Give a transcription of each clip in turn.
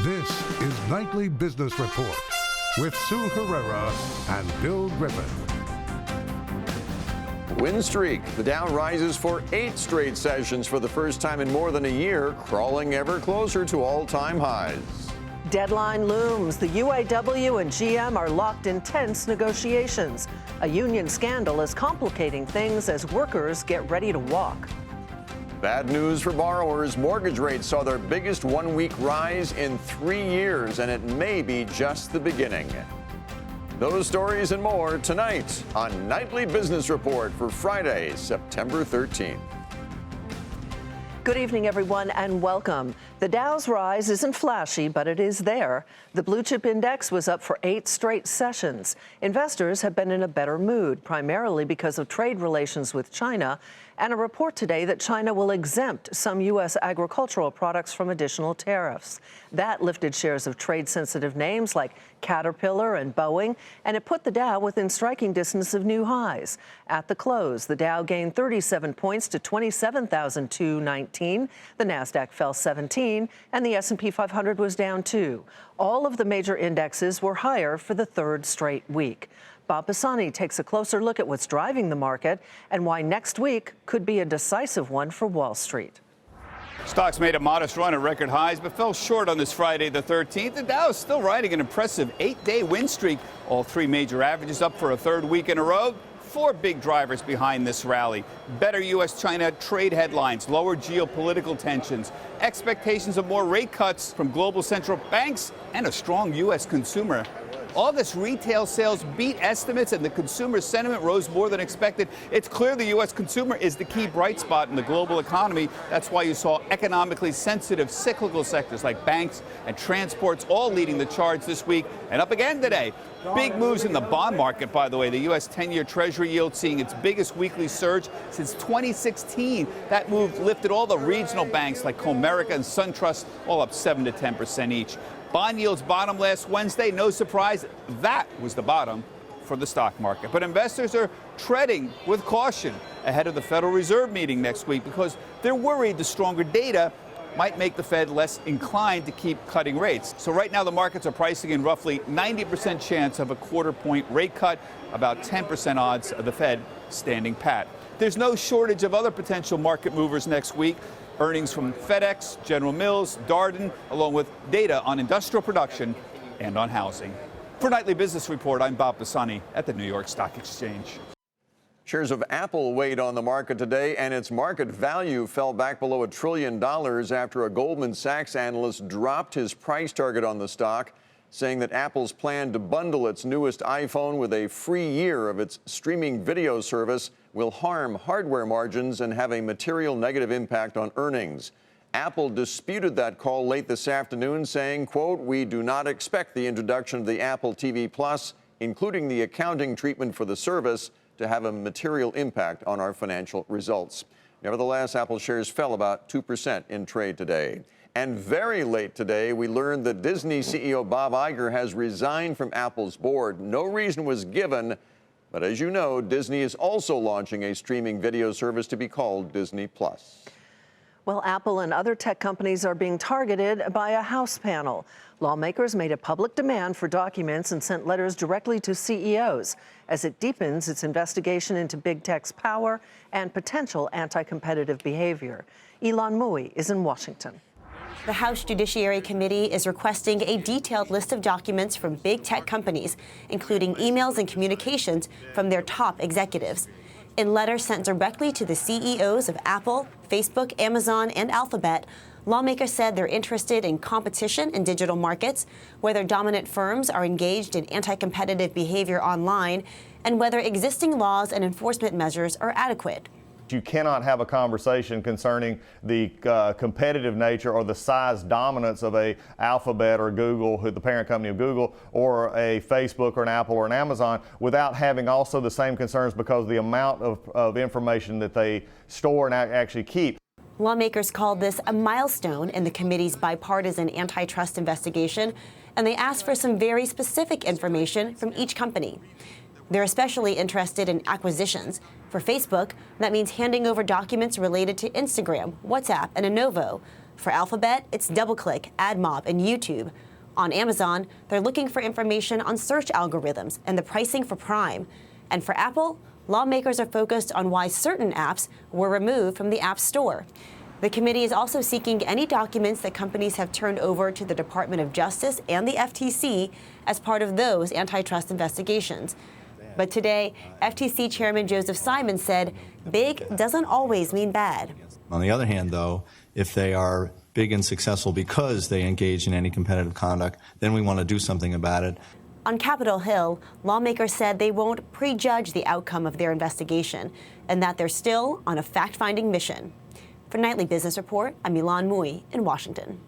This is Nightly Business Report with Sue Herrera and Bill Griffin. Win streak. The Dow rises for 8 straight sessions for the first time in more than a year, crawling ever closer to all-time highs. Deadline looms. The UAW and GM are locked in tense negotiations. A union scandal is complicating things as workers get ready to walk. Bad news for borrowers. Mortgage rates saw their biggest one-week rise in 3 years, and it may be just the beginning. Those stories and more tonight on Nightly Business Report for Friday, September 13th. Good evening, everyone, and welcome. The Dow's rise isn't flashy, but it is there. The blue chip index was up for 8 straight sessions. Investors have been in a better mood, primarily because of trade relations with China, and a report today that China will exempt some U.S. agricultural products from additional tariffs. That lifted shares of trade-sensitive names like Caterpillar and Boeing, and it put the Dow within striking distance of new highs. At the close, the Dow gained 37 points to 27,219. The Nasdaq fell 17, and the S&P 500 was down 2. All of the major indexes were higher for the third straight week. Bob Pisani takes a closer look at what's driving the market and why next week could be a decisive one for Wall Street. Stocks made a modest run at record highs, but fell short on this Friday the 13th. The Dow is still riding an impressive 8-day win streak. All 3 major averages up for a third week in a row. 4 big drivers behind this rally. Better U.S.-China trade headlines, lower geopolitical tensions, expectations of more rate cuts from global central banks, and a strong U.S. consumer. August retail sales beat estimates and the consumer sentiment rose more than expected. It's clear the U.S. consumer is the key bright spot in the global economy. That's why you saw economically sensitive cyclical sectors like banks and transports all leading the charge this week and up again today. Big moves in the bond market, by the way. The U.S. 10-year Treasury yield seeing its biggest weekly surge since 2016. That move lifted all the regional banks like Comerica and SunTrust all up 7 to 10% each. Bond yields bottomed last Wednesday. No surprise, that was the bottom for the stock market. But investors are treading with caution ahead of the Federal Reserve meeting next week because they're worried the stronger data might make the Fed less inclined to keep cutting rates. So right now the markets are pricing in roughly 90% chance of a quarter-point rate cut, about 10% odds of the Fed standing pat. There's no shortage of other potential market movers next week. Earnings from FedEx, General Mills, Darden, along with data on industrial production and on housing. For Nightly Business Report, I'm Bob Pisani at the New York Stock Exchange. Shares of Apple weighed on the market today, and its market value fell back below $1 trillion after a Goldman Sachs analyst dropped his price target on the stock, saying that Apple's plan to bundle its newest iPhone with a free year of its streaming video service will harm hardware margins and have a material negative impact on earnings. Apple disputed that call late this afternoon, saying, quote, "We do not expect the introduction of the Apple TV Plus, including the accounting treatment for the service, to have a material impact on our financial results." Nevertheless, Apple shares fell about 2% in trade today. And very late today, we learned that Disney CEO Bob Iger has resigned from Apple's board. No reason was given, but as you know, Disney is also launching a streaming video service to be called Disney Plus. Well, Apple and other tech companies are being targeted by a House panel. Lawmakers made a public demand for documents and sent letters directly to CEOs as it deepens its investigation into big tech's power and potential anti-competitive behavior. Elon Mui is in Washington. The House Judiciary Committee is requesting a detailed list of documents from big tech companies, including emails and communications from their top executives. In letters sent directly to the CEOs of Apple, Facebook, Amazon, and Alphabet, lawmakers said they're interested in competition in digital markets, whether dominant firms are engaged in anti-competitive behavior online, and whether existing laws and enforcement measures are adequate. You cannot have a conversation concerning the competitive nature or the size dominance of a Alphabet or Google, the parent company of Google, or a Facebook or an Apple or an Amazon, without having also the same concerns because of the amount of information that they store and actually keep. Lawmakers called this a milestone in the committee's bipartisan antitrust investigation, and they asked for some very specific information from each company. They're especially interested in acquisitions. For Facebook, that means handing over documents related to Instagram, WhatsApp, and Lenovo. For Alphabet, it's DoubleClick, AdMob, and YouTube. On Amazon, they're looking for information on search algorithms and the pricing for Prime. And for Apple, lawmakers are focused on why certain apps were removed from the App Store. The committee is also seeking any documents that companies have turned over to the Department of Justice and the FTC as part of those antitrust investigations. But today, FTC Chairman Joseph Simon said big doesn't always mean bad. On the other hand, though, if they are big and successful because they engage in any competitive conduct, then we want to do something about it. On Capitol Hill, lawmakers said they won't prejudge the outcome of their investigation and that they're still on a fact-finding mission. For Nightly Business Report, I'm Milan Mui in Washington.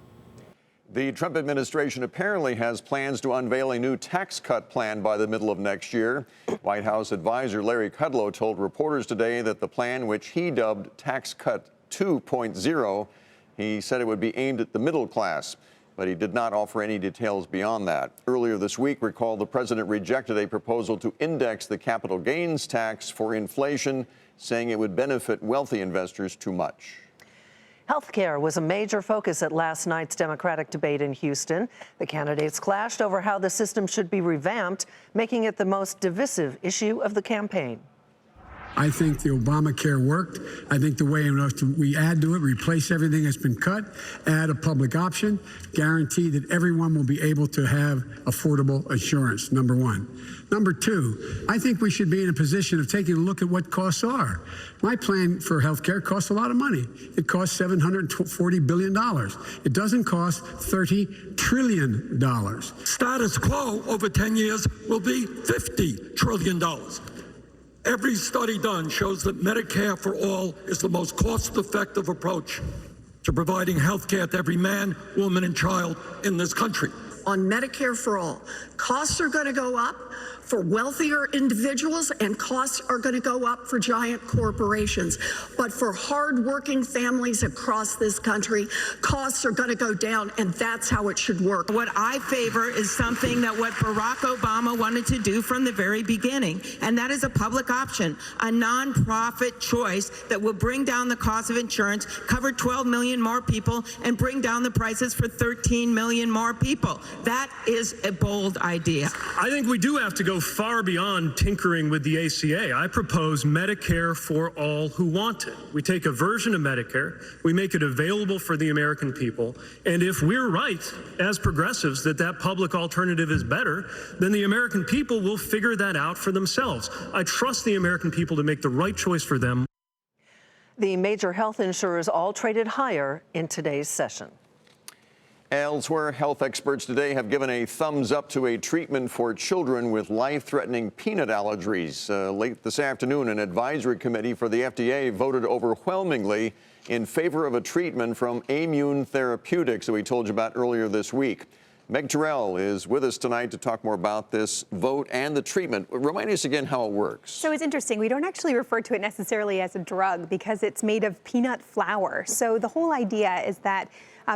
The Trump administration apparently has plans to unveil a new tax cut plan by the middle of next year. White House advisor Larry Kudlow told reporters today that the plan, which he dubbed Tax Cut 2.0, he said it would be aimed at the middle class, but he did not offer any details beyond that. Earlier this week, recall the president rejected a proposal to index the capital gains tax for inflation, saying it would benefit wealthy investors too much. Healthcare was a major focus at last night's Democratic debate in Houston. The candidates clashed over how the system should be revamped, making it the most divisive issue of the campaign. I think the Obamacare worked. I think the way in which we add to it, replace everything that's been cut, add a public option, guarantee that everyone will be able to have affordable insurance, number one. Number two, I think we should be in a position of taking a look at what costs are. My plan for health care costs a lot of money. It costs $740 billion. It doesn't cost $30 trillion. Status quo over 10 years will be $50 trillion. Every study done shows that Medicare for all is the most cost-effective approach to providing health care to every man, woman, and child in this country. On Medicare for all, costs are going to go up for wealthier individuals and costs are going to go up for giant corporations. But for hardworking families across this country, costs are going to go down, and that's how it should work. What I favor is something that what Barack Obama wanted to do from the very beginning, and that is a public option, a nonprofit choice that will bring down the cost of insurance, cover 12 million more people, and bring down the prices for 13 million more people. That is a bold idea. I think we do have to go far beyond tinkering with the ACA. I propose Medicare for all who want it. We take a version of Medicare, we make it available for the American people, and if we're right, as progressives, that that public alternative is better, then the American people will figure that out for themselves. I trust the American people to make the right choice for them. The major health insurers all traded higher in today's session. Elsewhere, health experts today have given a thumbs up to a treatment for children with life-threatening peanut allergies. Late this afternoon, an advisory committee for the FDA voted overwhelmingly in favor of a treatment from Immune Therapeutics that we told you about earlier this week. Meg Terrell is with us tonight to talk more about this vote and the treatment. Remind us again how it works. So it's interesting. We don't actually refer to it necessarily as a drug because it's made of peanut flour. So the whole idea is that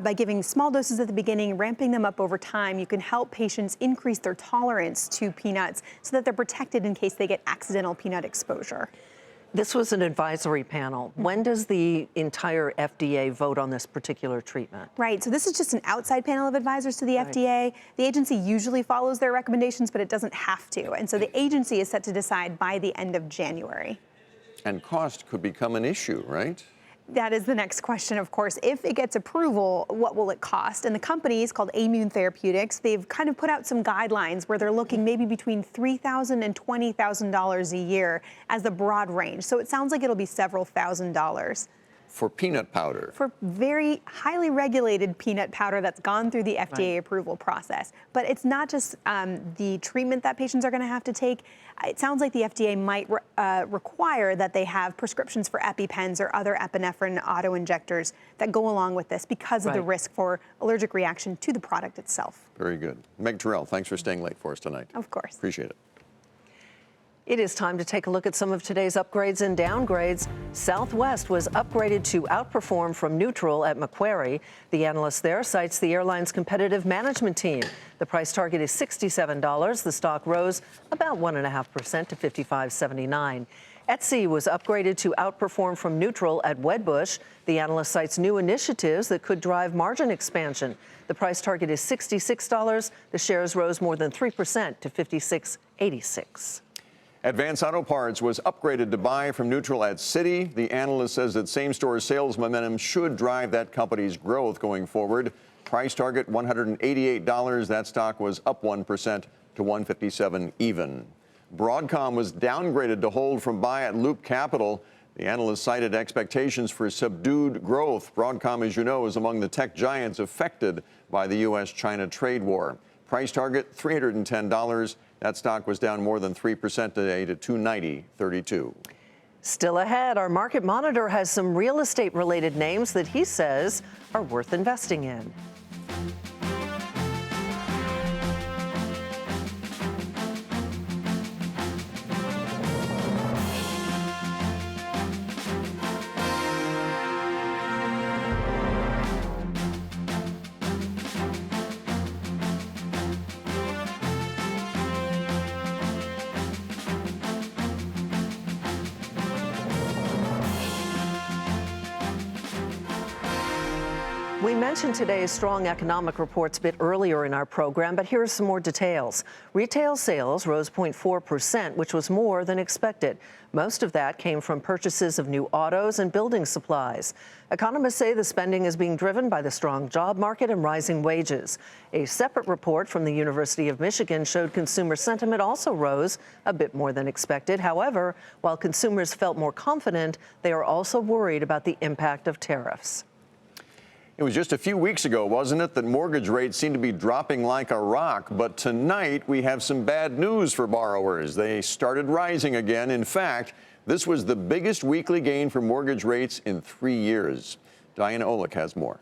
by giving small doses at the beginning, ramping them up over time, you can help patients increase their tolerance to peanuts so that they're protected in case they get accidental peanut exposure. This was an advisory panel. When does the entire FDA vote on this particular treatment? Right, so this is just an outside panel of advisors to the FDA. The agency usually follows their recommendations, but it doesn't have to. And so the agency is set to decide by the end of January. And cost could become an issue, right? That is the next question, of course. If it gets approval, what will it cost? And the company is called Immune Therapeutics. They've kind of put out some guidelines where they're looking maybe between $3,000 and $20,000 a year as a broad range. So it sounds like it'll be several $1,000s. For peanut powder. For very highly regulated peanut powder that's gone through the FDA approval process. But it's not just the treatment that patients are going to have to take. It sounds like the FDA might require that they have prescriptions for EpiPens or other epinephrine auto-injectors that go along with this because of the risk for allergic reaction to the product itself. Very good. Meg Terrell, thanks for staying late for us tonight. Of course. Appreciate it. It is time to take a look at some of today's upgrades and downgrades. Southwest was upgraded to outperform from neutral at Macquarie. The analyst there cites the airline's competitive management team. The price target is $67. The stock rose about 1.5% to $55.79. Etsy was upgraded to outperform from neutral at Wedbush. The analyst cites new initiatives that could drive margin expansion. The price target is $66. The shares rose more than 3% to $56.86. Advance Auto Parts was upgraded to buy from neutral at Citi. The analyst says that same-store sales momentum should drive that company's growth going forward. Price target $188. That stock was up 1% to $157 even. Broadcom was downgraded to hold from buy at Loop Capital. The analyst cited expectations for subdued growth. Broadcom, as you know, is among the tech giants affected by the U.S.-China trade war. Price target $310. That stock was down more than 3% today to $290.32. Still ahead, our market monitor has some real estate-related names that he says are worth investing in. We mentioned today's strong economic reports a bit earlier in our program, but here's some more details. Retail sales rose 0.4%, which was more than expected. Most of that came from purchases of new autos and building supplies. Economists say the spending is being driven by the strong job market and rising wages. A separate report from the University of Michigan showed consumer sentiment also rose a bit more than expected. However, while consumers felt more confident, they are also worried about the impact of tariffs. It was just a few weeks ago, wasn't it, that mortgage rates seemed to be dropping like a rock. But tonight, we have some bad news for borrowers. They started rising again. In fact, this was the biggest weekly gain for mortgage rates in 3 years. Diana Olick has more.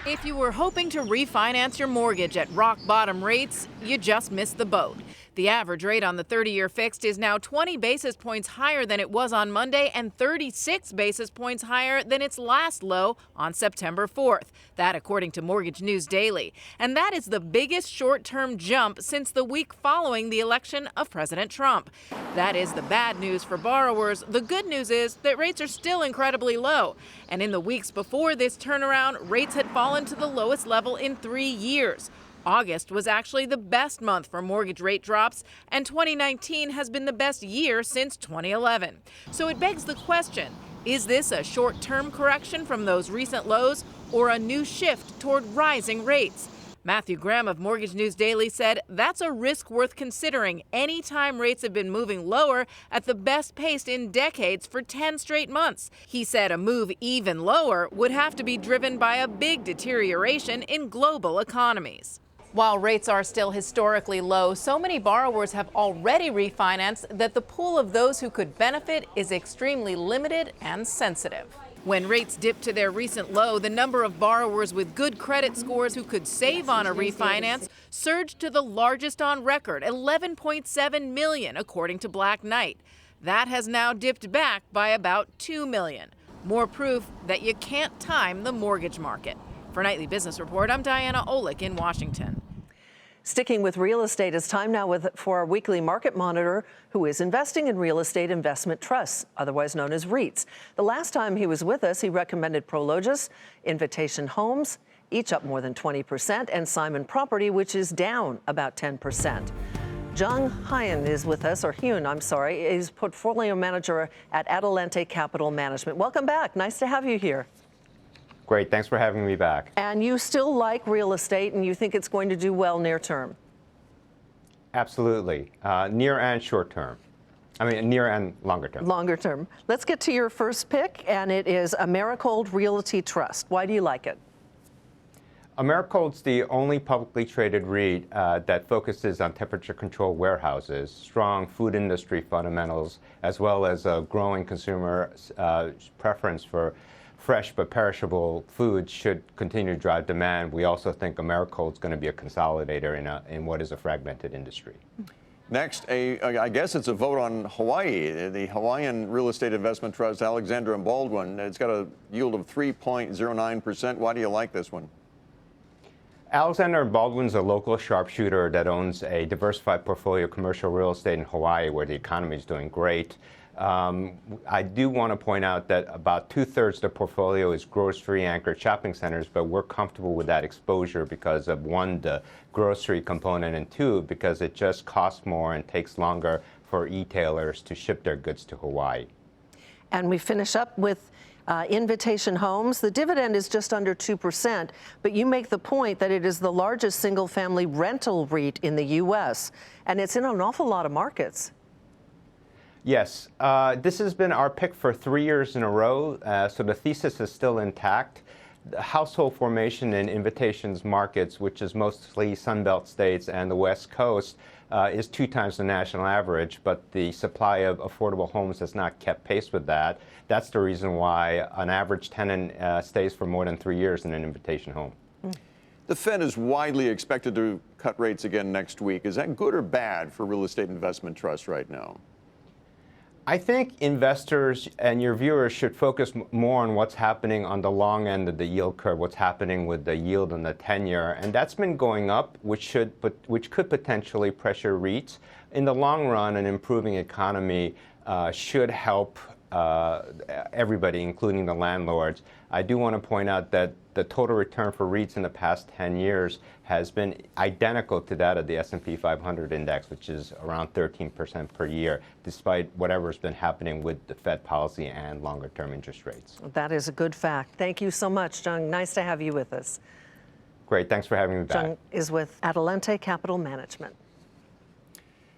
If you were hoping to refinance your mortgage at rock bottom rates, you just missed the boat. The average rate on the 30-year fixed is now 20 basis points higher than it was on Monday and 36 basis points higher than its last low on September 4th. That according to Mortgage News Daily. And that is the biggest short-term jump since the week following the election of President Trump. That is the bad news for borrowers. The good news is that rates are still incredibly low. And in the weeks before this turnaround, rates had fallen to the lowest level in 3 years. August was actually the best month for mortgage rate drops, and 2019 has been the best year since 2011. So it begs the question, is this a short-term correction from those recent lows or a new shift toward rising rates? Matthew Graham of Mortgage News Daily said that's a risk worth considering any time rates have been moving lower at the best pace in decades for 10 straight months. He said a move even lower would have to be driven by a big deterioration in global economies. While rates are still historically low, so many borrowers have already refinanced that the pool of those who could benefit is extremely limited and sensitive. When rates dipped to their recent low, the number of borrowers with good credit scores who could save on a refinance surged to the largest on record, 11.7 million, according to Black Knight. That has now dipped back by about 2 million. More proof that you can't time the mortgage market. For Nightly Business Report, I'm Diana Olick in Washington. Sticking with real estate, it's time now for our weekly market monitor who is investing in real estate investment trusts, otherwise known as REITs. The last time he was with us, he recommended Prologis, Invitation Homes, each up more than 20%, and Simon Property, which is down about 10%. Jung Hyun is with us, or Hyun, I'm sorry. He's portfolio manager at Adelante Capital Management. Welcome back. Nice to have you here. Great. Thanks for having me back. And you still like real estate and you think it's going to do well near term? Absolutely. Near and short term. I mean, near and longer term. Longer term. Let's get to your first pick, and it is Americold Realty Trust. Why do you like it? Americold's the only publicly traded REIT that focuses on temperature-controlled warehouses, strong food industry fundamentals, as well as a growing consumer preference for fresh but perishable foods should continue to drive demand. We also think Americold's going to be a consolidator in what is a fragmented industry. Next, I guess it's a vote on Hawaii. The Hawaiian Real Estate Investment Trust, Alexander & Baldwin, it's got a yield of 3.09%. Why do you like this one? Alexander & Baldwin's a local sharpshooter that owns a diversified portfolio of commercial real estate in Hawaii, where the economy is doing great. I do want to point out that about 2/3 of the portfolio is grocery-anchored shopping centers, but we're comfortable with that exposure because of, one, the grocery component, and two, because it just costs more and takes longer for retailers to ship their goods to Hawaii. And we finish up with Invitation Homes. The dividend is just under 2%, but you make the point that it is the largest single-family rental REIT in the U.S., and it's in an awful lot of markets. Yes, this has been our pick for 3 years in a row, so the thesis is still intact. The household formation in Invitation's markets, which is mostly Sunbelt states and the West Coast, is 2 times the national average, but the supply of affordable homes has not kept pace with that. That's the reason why an average tenant stays for more than 3 years in an Invitation home. The Fed is widely expected to cut rates again next week. Is that good or bad for real estate investment trusts right now? I think investors and your viewers should focus more on what's happening on the long end of the yield curve, what's happening with the yield on the 10-year, and that's been going up, which could potentially pressure REITs. In the long run, an improving economy should help everybody, including the landlords. I do want to point out that the total return for REITs in the past 10 years has been identical to that of the S&P 500 index, which is around 13% per year, despite whatever's been happening with the Fed policy and longer-term interest rates. That is a good fact. Thank you so much, Jung. Nice to have you with us. Great. Thanks for having me back. Jung is with Adelante Capital Management.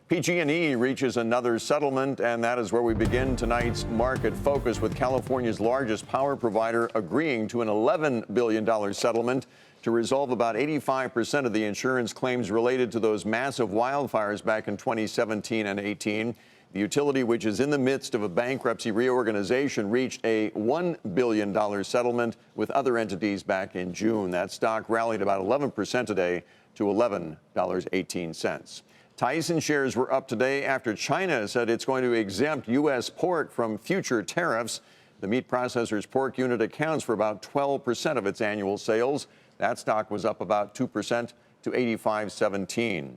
PG&E reaches another settlement, and that is where we begin tonight's market focus, with California's largest power provider agreeing to an $11 billion settlement to resolve about 85% of the insurance claims related to those massive wildfires back in 2017 and 18. The utility, which is in the midst of a bankruptcy reorganization, reached a $1 billion settlement with other entities back in June. That stock rallied about 11% today to $11.18. Tyson shares were up today after China said it's going to exempt U.S. pork from future tariffs. The meat processor's pork unit accounts for about 12% of its annual sales. That stock was up about 2% to $85.17.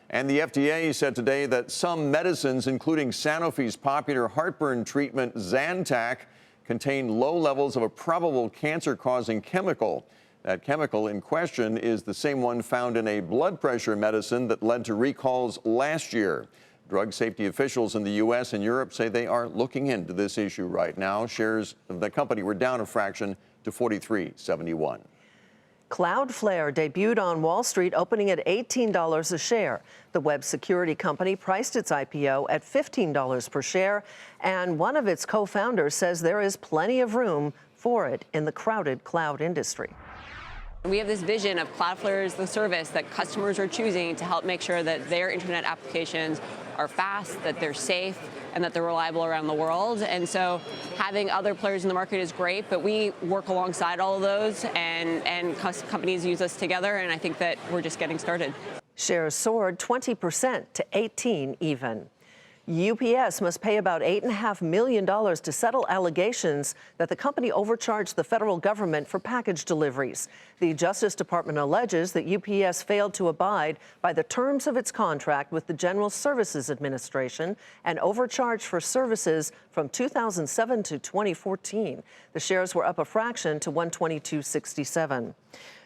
And the FDA said today that some medicines, including Sanofi's popular heartburn treatment Zantac, contain low levels of a probable cancer-causing chemical. That chemical in question is the same one found in a blood pressure medicine that led to recalls last year. Drug safety officials in the U.S. and Europe say they are looking into this issue right now. Shares of the company were down a fraction to $43.71. CloudFlare debuted on Wall Street, opening at $18 a share. The web security company priced its IPO at $15 per share, and one of its co-founders says there is plenty of room for it in the crowded cloud industry. We have this vision of CloudFlare as the service that customers are choosing to help make sure that their internet applications are fast, that they're safe, and that they're reliable around the world. And so having other players in the market is great, but we work alongside all of those, and companies use us together, and I think that we're just getting started. Shares soared 20% to 18 even. UPS must pay about $8.5 million to settle allegations that the company overcharged the federal government for package deliveries. The Justice Department alleges that UPS failed to abide by the terms of its contract with the General Services Administration and overcharged for services from 2007 to 2014. The shares were up a fraction to $122.67.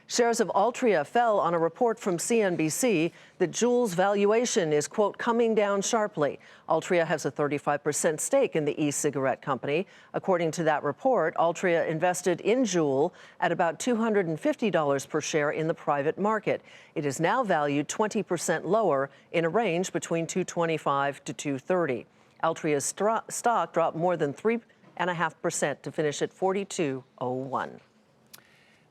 Shares of Altria fell on a report from CNBC that Juul's valuation is, quote, coming down sharply. Altria has a 35% stake in the e-cigarette company. According to that report, Altria invested in Juul at about $250 per share in the private market. It is now valued 20% lower, in a range between $225 to $230. Altria's stock dropped more than 3.5% to finish at $42.01.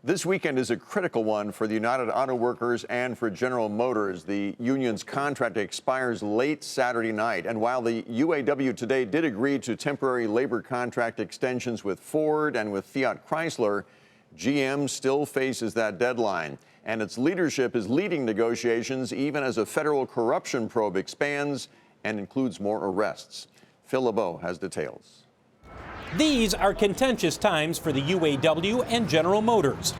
This weekend is a critical one for the United Auto Workers and for General Motors. The union's contract expires late Saturday night. And while the UAW today did agree to temporary labor contract extensions with Ford and with Fiat Chrysler, GM still faces that deadline. And its leadership is leading negotiations even as a federal corruption probe expands and includes more arrests. Phil LeBeau has details. These are contentious times for the UAW and General Motors.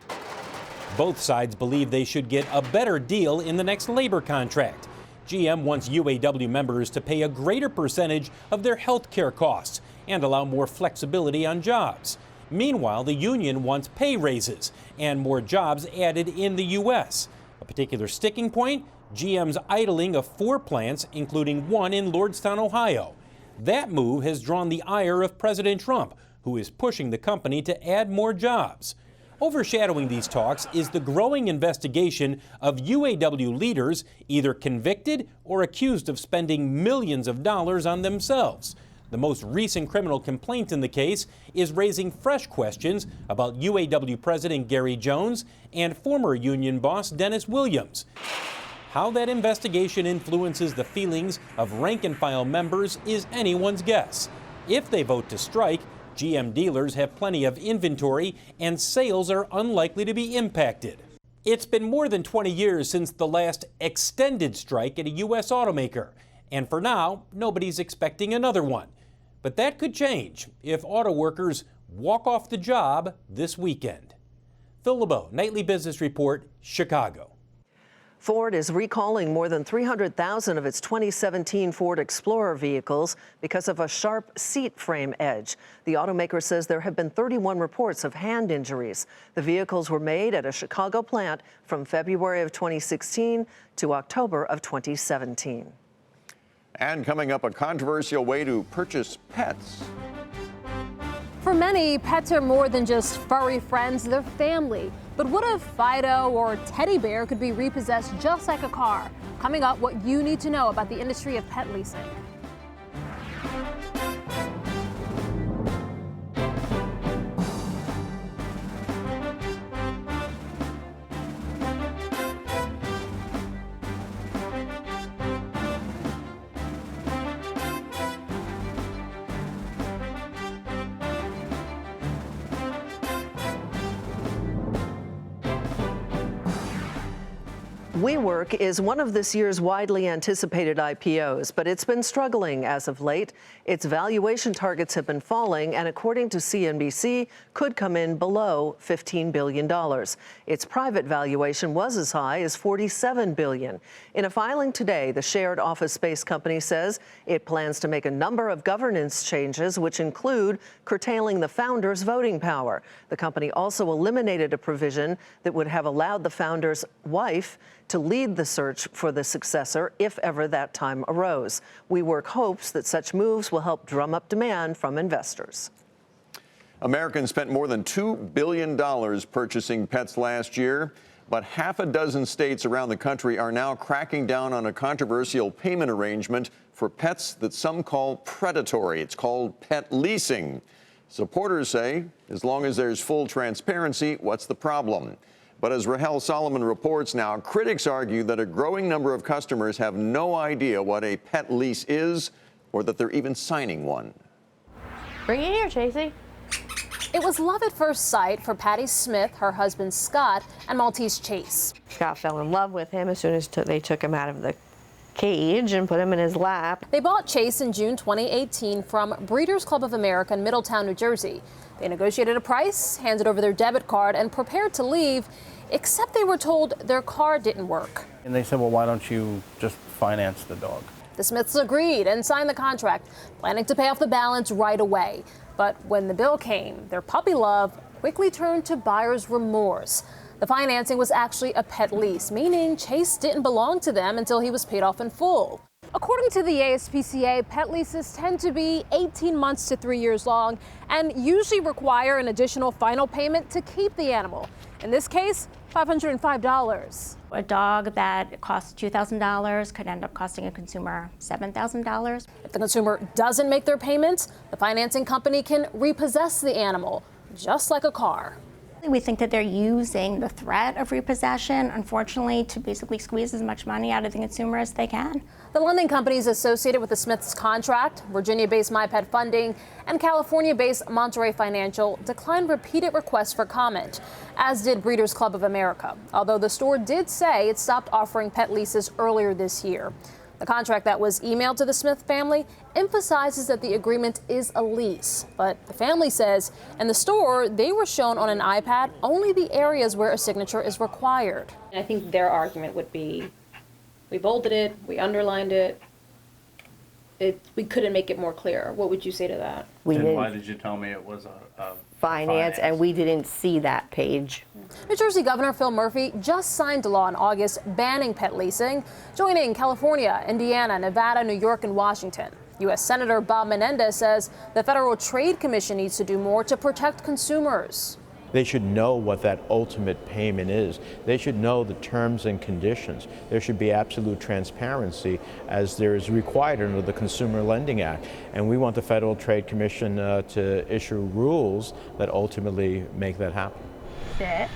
Both sides believe they should get a better deal in the next labor contract. GM wants UAW members to pay a greater percentage of their health care costs and allow more flexibility on jobs. Meanwhile, the union wants pay raises and more jobs added in the U.S. A particular sticking point, GM's idling of 4 plants, including one in Lordstown, Ohio. That move has drawn the ire of President Trump, who is pushing the company to add more jobs. Overshadowing these talks is the growing investigation of UAW leaders either convicted or accused of spending millions of dollars on themselves. The most recent criminal complaint in the case is raising fresh questions about UAW President Gary Jones and former union boss Dennis Williams. How that investigation influences the feelings of rank-and-file members is anyone's guess. If they vote to strike, GM dealers have plenty of inventory and sales are unlikely to be impacted. It's been more than 20 years since the last extended strike at a U.S. automaker, and for now, nobody's expecting another one. But that could change if auto workers walk off the job this weekend. Phil LeBeau, Nightly Business Report, Chicago. Ford is recalling more than 300,000 of its 2017 Ford Explorer vehicles because of a sharp seat frame edge. The automaker says there have been 31 reports of hand injuries. The vehicles were made at a Chicago plant from February of 2016 to October of 2017. And coming up, a controversial way to purchase pets. For many, pets are more than just furry friends, they're family. But what if Fido or Teddy Bear could be repossessed just like a car? Coming up, what you need to know about the industry of pet leasing. WeWork is one of this year's widely anticipated IPOs, but it's been struggling as of late. Its valuation targets have been falling, and according to CNBC, could come in below $15 billion. Its private valuation was as high as $47 billion. In a filing today, the shared office space company says it plans to make a number of governance changes, which include curtailing the founders' voting power. The company also eliminated a provision that would have allowed the founder's wife to lead the search for the successor if ever that time arose. WeWork hopes that such moves will help drum up demand from investors. Americans spent more than $2 billion purchasing pets last year, but half a dozen states around the country are now cracking down on a controversial payment arrangement for pets that some call predatory. It's called pet leasing. Supporters say, as long as there's full transparency, what's the problem? But as Rahel Solomon reports now, critics argue that a growing number of customers have no idea what a pet lease is or that they're even signing one. Bring it here, Chasey. It was love at first sight for Patty Smith, her husband Scott, and Maltese Chase. Scott fell in love with him as soon as they took him out of the cage and put him in his lap. They bought Chase in June 2018 from Breeders' Club of America in Middletown, New Jersey. They negotiated a price, handed over their debit card, and prepared to leave, except they were told their car didn't work. And they said, well, why don't you just finance the dog? The Smiths agreed and signed the contract, planning to pay off the balance right away. But when the bill came, their puppy love quickly turned to buyer's remorse. The financing was actually a pet lease, meaning Chase didn't belong to them until he was paid off in full. According to the ASPCA, pet leases tend to be 18 months to 3 years long and usually require an additional final payment to keep the animal. In this case, $505. A dog that costs $2,000 could end up costing a consumer $7,000. If the consumer doesn't make their payments, the financing company can repossess the animal, just like a car. We think that they're using the threat of repossession, unfortunately, to basically squeeze as much money out of the consumer as they can. The lending companies associated with the Smiths contract, Virginia-based MyPet Funding and California-based Monterey Financial, declined repeated requests for comment, as did Breeders' Club of America, although the store did say it stopped offering pet leases earlier this year. The contract that was emailed to the Smith family emphasizes that the agreement is a lease, but the family says in the store they were shown on an iPad only the areas where a signature is required. I think their argument would be We bolded it, we underlined it. We couldn't make it more clear. What would you say to that? And why did you tell me it was a Finance, and we didn't see that page. New Jersey Governor Phil Murphy just signed a law in August banning pet leasing, joining California, Indiana, Nevada, New York, and Washington. U.S. Senator Bob Menendez says the Federal Trade Commission needs to do more to protect consumers. They should know what that ultimate payment is. They should know the terms and conditions. There should be absolute transparency as there is required under the Consumer Lending Act. And we want the Federal Trade Commission to issue rules that ultimately make that happen. Sit.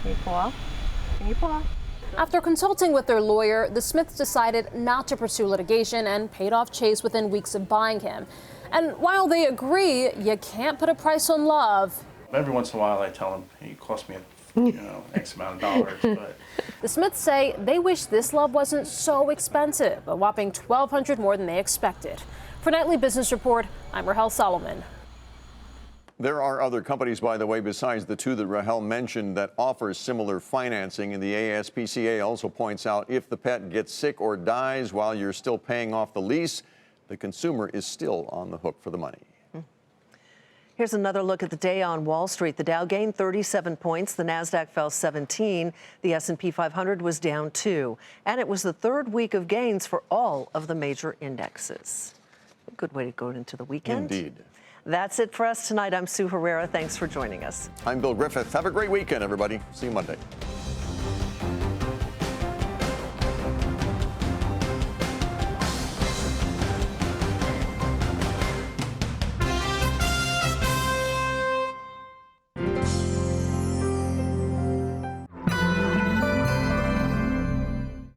Can you pull? Can you pull? After consulting with their lawyer, the Smiths decided not to pursue litigation and paid off Chase within weeks of buying him. And while they agree you can't put a price on love, Every once in a while I tell them, hey, it cost me X amount of dollars. But the Smiths say they wish this love wasn't so expensive, a whopping $1,200 more than they expected. For Nightly Business Report, I'm Rahel Solomon. There are other companies, by the way, besides the two that Rahel mentioned that offers similar financing, and the ASPCA also points out if the pet gets sick or dies while you're still paying off the lease, the consumer is still on the hook for the money. Here's another look at the day on Wall Street. The Dow gained 37 points. The Nasdaq fell 17. The S&P 500 was down 2. And it was the third week of gains for all of the major indexes. A good way to go into the weekend. Indeed. That's it for us tonight. I'm Sue Herrera. Thanks for joining us. I'm Bill Griffith. Have a great weekend, everybody. See you Monday.